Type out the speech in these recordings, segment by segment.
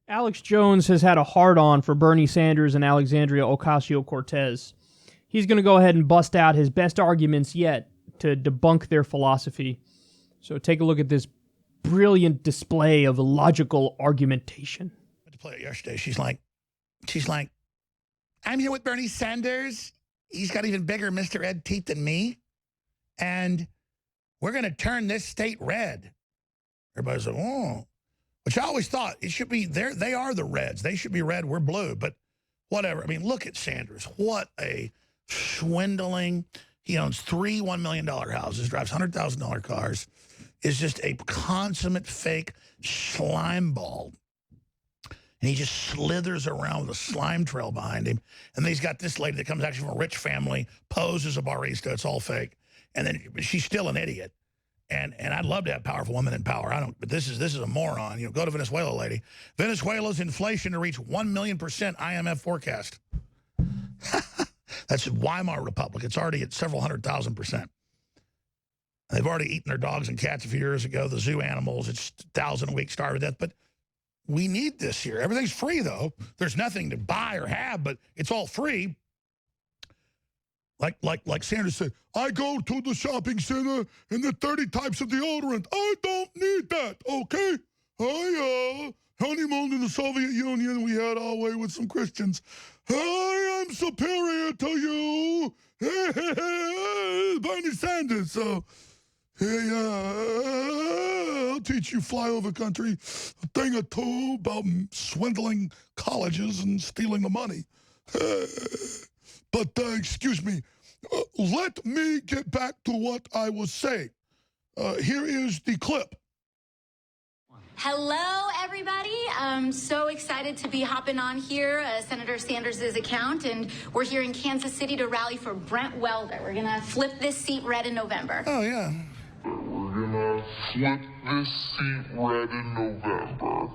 Alex Jones has had a hard-on for Bernie Sanders and Alexandria Ocasio-Cortez. He's going to go ahead and bust out his best arguments yet to debunk their philosophy. So take a look at this brilliant display of logical argumentation. I had to play it yesterday. She's like, I'm here with Bernie Sanders. He's got even bigger Mr. Ed teeth than me. And we're going to turn this state red. Everybody's like, oh. Which I always thought it should be, they are the reds. They should be red, we're blue. But whatever. I mean, look at Sanders. What a swindling. He owns 3 $1 million houses, drives $100,000 cars, is just a consummate fake slime ball. And he just slithers around with a slime trail behind him. And then he's got this lady that comes actually from a rich family, poses a barista. It's all fake. And then she's still an idiot. And I'd love to have powerful women in power. I don't, but this is a moron. You know, go to Venezuela, lady. Venezuela's inflation to reach 1,000,000% IMF forecast. That's Weimar Republic. It's already at several 100,000%. They've already eaten their dogs and cats a few years ago. The zoo animals, it's 1,000 a week, starve to death. But we need this here. Everything's free, though. There's nothing to buy or have, but it's all free. Like Sanders said, I go to the shopping center and the 30 types of deodorant. I don't need that, okay? I honeymooned in the Soviet Union. We had our way with some Christians. I am superior to you. Bernie Sanders. So, hey, I'll teach you flyover country a thing or two about swindling colleges and stealing the money. But, excuse me, let me get back to what I was saying. Here is the clip. Hello, everybody. I'm so excited to be hopping on here, Senator Sanders' account, and we're here in Kansas City to rally for Brent Welder. We're going to flip this seat red in November. Oh, yeah. We're going to flip this seat red in November.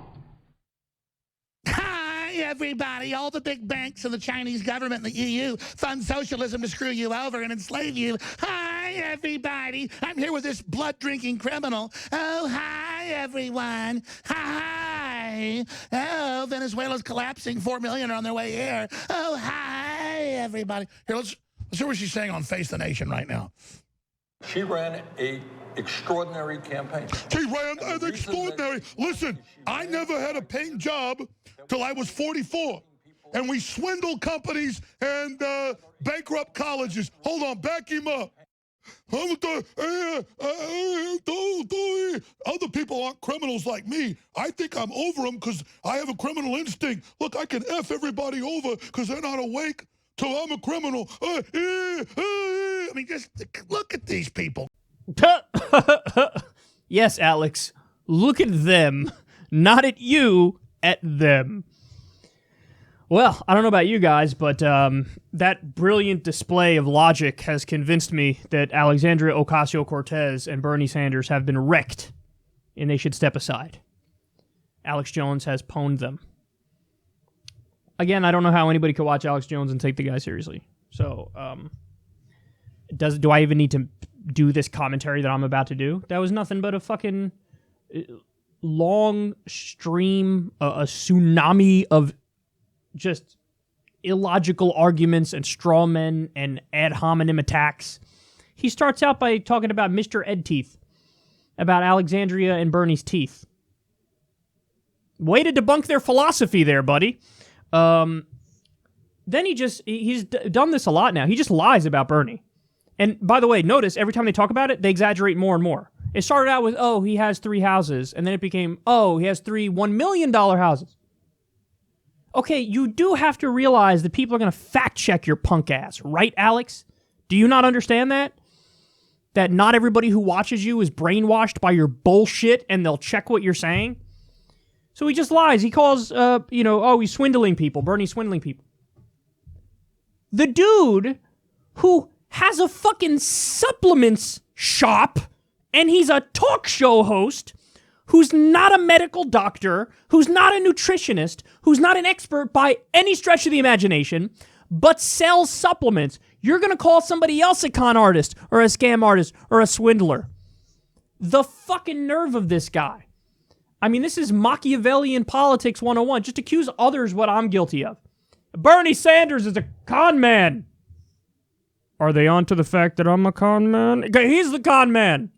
Hi, everybody. All the big banks and the Chinese government and the EU fund socialism to screw you over and enslave you. Hi, everybody. I'm here with this blood-drinking criminal. Oh, hi, everyone. Hi. Oh, Venezuela's collapsing. 4 million are on their way here. Oh, hi, everybody. Here, let's hear what she's saying on Face the Nation right now. She ran a extraordinary campaign. She ran an extraordinary. Listen, I never had a paying job till I was 44. And we swindle companies and bankrupt colleges. Hold on, back him up. Other people aren't criminals like me. I think I'm over them because I have a criminal instinct. Look, I can F everybody over because they're not awake till I'm a criminal. I mean, just look at these people. Yes, Alex. Look at them. Not at you, at them. Well, I don't know about you guys, but that brilliant display of logic has convinced me that Alexandria Ocasio-Cortez and Bernie Sanders have been wrecked, and they should step aside. Alex Jones has pwned them. Again, I don't know how anybody could watch Alex Jones and take the guy seriously. So, do I even need to do this commentary that I'm about to do? That was nothing but a fucking long stream, a tsunami of just illogical arguments and straw men and ad hominem attacks. He starts out by talking about Mr. Ed Teeth, about Alexandria and Bernie's teeth. Way to debunk their philosophy there, buddy. Then he's done this a lot now. He just lies about Bernie. And by the way, notice every time they talk about it, they exaggerate more and more. It started out with, oh, he has 3 houses. And then it became, oh, he has 3 $1 million houses. Okay, you do have to realize that people are going to fact check your punk ass, right, Alex? Do you not understand that? That not everybody who watches you is brainwashed by your bullshit and they'll check what you're saying? So he just lies. He calls, he's swindling people. Bernie's swindling people. The dude who has a fucking supplements shop and he's a talk show host who's not a medical doctor, who's not a nutritionist, who's not an expert by any stretch of the imagination, but sells supplements. You're going to call somebody else a con artist or a scam artist or a swindler. The fucking nerve of this guy. I mean, this is Machiavellian politics 101. Just accuse others what I'm guilty of. Bernie Sanders is a con man. Are they on to the fact that I'm a con man? He's the con man.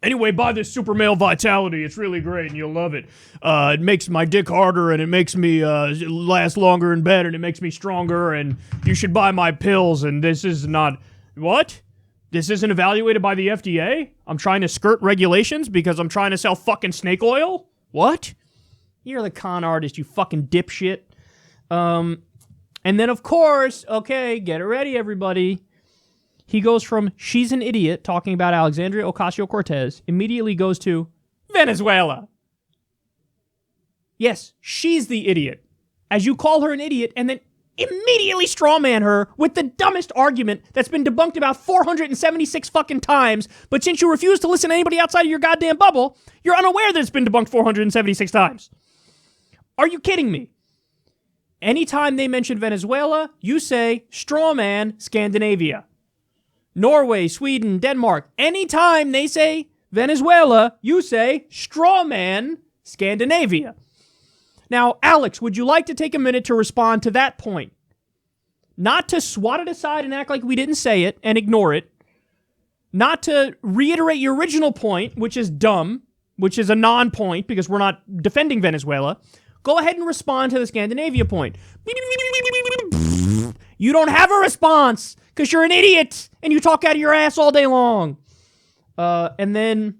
Anyway, buy this Super Male Vitality. It's really great, and you'll love it. It makes my dick harder, and it makes me last longer in bed, and it makes me stronger, and you should buy my pills, and this is not... What? This isn't evaluated by the FDA? I'm trying to skirt regulations because I'm trying to sell fucking snake oil? What? You're the con artist, you fucking dipshit. And then, of course, okay, get it ready, everybody. He goes from, she's an idiot, talking about Alexandria Ocasio-Cortez, immediately goes to Venezuela. Yes, she's the idiot. As you call her an idiot, and then immediately strawman her with the dumbest argument that's been debunked about 476 fucking times, but since you refuse to listen to anybody outside of your goddamn bubble, you're unaware that it's been debunked 476 times. Are you kidding me? Anytime they mention Venezuela, you say, strawman, Scandinavia. Norway, Sweden, Denmark. Anytime they say Venezuela, you say strawman, Scandinavia. Now, Alex, would you like to take a minute to respond to that point? Not to swat it aside and act like we didn't say it and ignore it. Not to reiterate your original point, which is dumb, which is a non-point because we're not defending Venezuela. Go ahead and respond to the Scandinavia point. You don't have a response because you're an idiot and you talk out of your ass all day long. And then,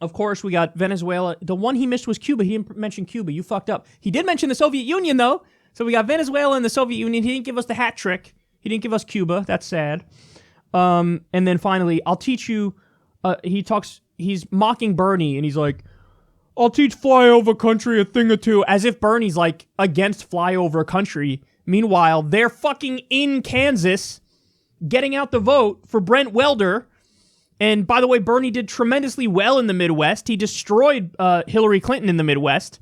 of course, we got Venezuela. The one he missed was Cuba. He didn't mention Cuba. You fucked up. He did mention the Soviet Union, though. So we got Venezuela and the Soviet Union. He didn't give us the hat trick. He didn't give us Cuba. That's sad. And then finally, I'll teach you. He's mocking Bernie, and he's like, I'll teach flyover country a thing or two, as if Bernie's like against flyover country. Meanwhile, they're fucking in Kansas getting out the vote for Brent Welder. And by the way, Bernie did tremendously well in the Midwest. He destroyed Hillary Clinton in the Midwest.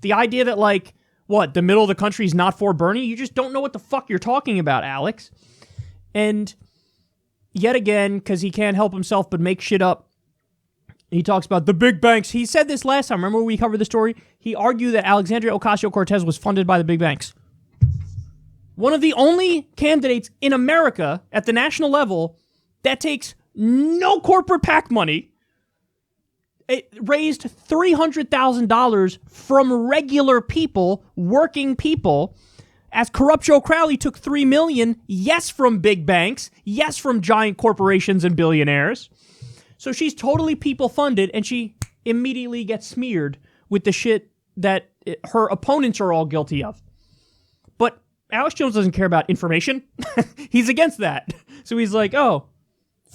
The idea that like, what, the middle of the country is not for Bernie? You just don't know what the fuck you're talking about, Alex. And yet again, because he can't help himself but make shit up, he talks about the big banks. He said this last time. Remember when we covered the story? He argued that Alexandria Ocasio-Cortez was funded by the big banks. One of the only candidates in America at the national level that takes no corporate PAC money. It raised $300,000 from regular people, working people, as Corrupt Joe Crowley took $3 million, yes, from big banks, yes, from giant corporations and billionaires. So she's totally people-funded, and she immediately gets smeared with the shit that her opponents are all guilty of. But Alex Jones doesn't care about information. He's against that. So he's like, oh,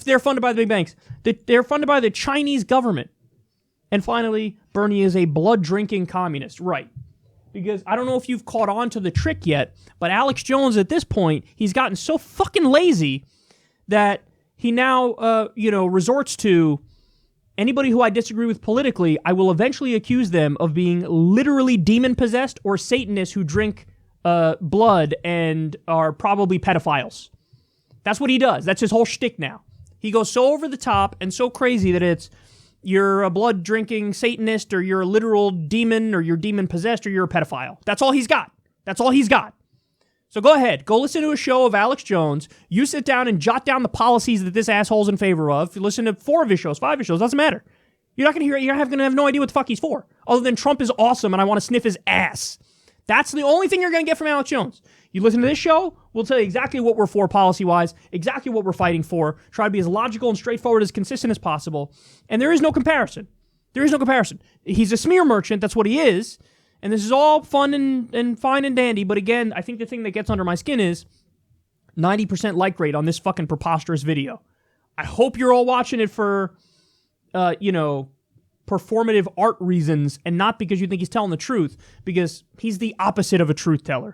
they're funded by the big banks. They're funded by the Chinese government. And finally, Bernie is a blood-drinking communist. Right. Because I don't know if you've caught on to the trick yet, but Alex Jones at this point, he's gotten so fucking lazy that he now, resorts to anybody who I disagree with politically, I will eventually accuse them of being literally demon-possessed or Satanists who drink blood and are probably pedophiles. That's what he does. That's his whole shtick now. He goes so over the top and so crazy that it's you're a blood-drinking Satanist or you're a literal demon or you're demon-possessed or you're a pedophile. That's all he's got. That's all he's got. So go ahead. Go listen to a show of Alex Jones. You sit down and jot down the policies that this asshole's in favor of. You listen to 4 of his shows, 5 of his shows, doesn't matter. You're not going to hear it. You're going to have no idea what the fuck he's for. Other than Trump is awesome and I want to sniff his ass. That's the only thing you're going to get from Alex Jones. You listen to this show, we'll tell you exactly what we're for policy-wise, exactly what we're fighting for, try to be as logical and straightforward, as consistent as possible, and there is no comparison. There is no comparison. He's a smear merchant, that's what he is, and this is all fun and fine and dandy, but again, I think the thing that gets under my skin is 90% like rate on this fucking preposterous video. I hope you're all watching it for, performative art reasons and not because you think he's telling the truth, because he's the opposite of a truth teller.